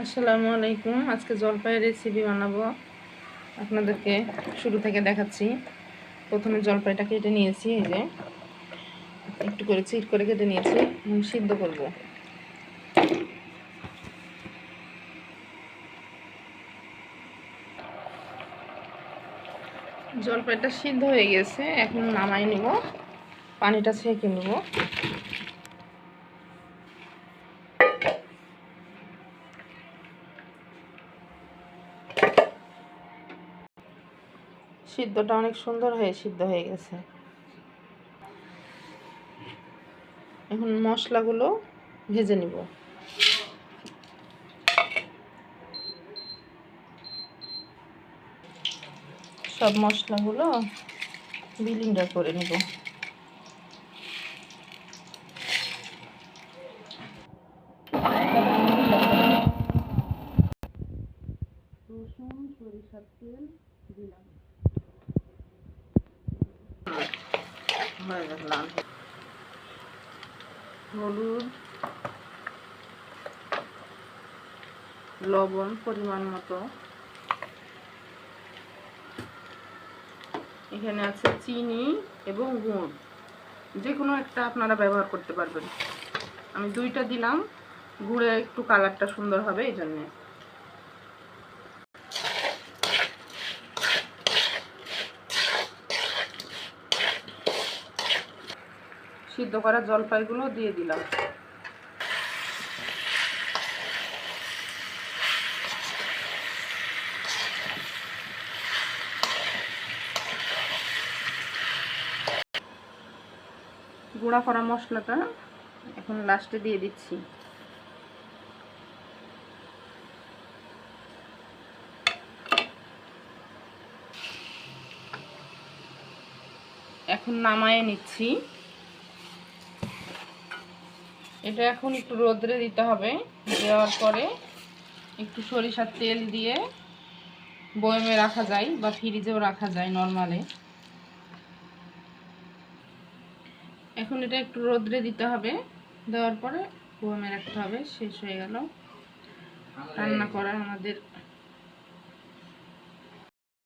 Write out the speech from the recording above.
আসসালামু আলাইকুম। আজকে জলপাইয়ের রেসিপি বানাবো। আপনাদেরকে শুরু থেকে দেখাচ্ছি। প্রথমে জলপাইটা কেটে নিয়েছি, এই যে একটু করে চিট করে কেটে নিয়েছি। সিদ্ধ করব। জলপাইটা সিদ্ধ হয়ে গেছে, এখন নামাই নেব, পানিটা ছেঁকে নেব। সিদ্ধটা অনেক সুন্দর হয়ে সিদ্ধ হয়ে গেছে। এখন মশলাগুলো ভেজে নিব। সব মশলাগুলো ব্লেন্ডার করে নিব। রসুন, সরিষার তেল দিলাম। হলুদ, লবণ পরিমাণ মতো, এখানে আছে চিনি এবং গুড়, যে কোনো একটা আপনারা ব্যবহার করতে পারবেন। আমি দুইটা দিলাম, গুড়ে একটু কালারটা সুন্দর হবে এই জন্যে। সিদ্ধ করা জলপাইগুলো দিয়ে দিলাম। গুঁড়া করা মশলাটা এখন লাস্টে দিয়ে দিচ্ছি। এখন নামায়ে নিচ্ছি। এটা এখন একটু রোদ্রে দিতে হবে। দেওয়ার পরে একটু সরিষার তেল দিয়ে বয়মে রাখা যায় বা ফ্রিজেও রাখা যায় নরমালে। এখন এটা একটু রোদ্রে দিতে হবে, দেওয়ার পরে বয়মে রাখতে হবে। শেষ হয়ে গেল রান্না করা আমাদের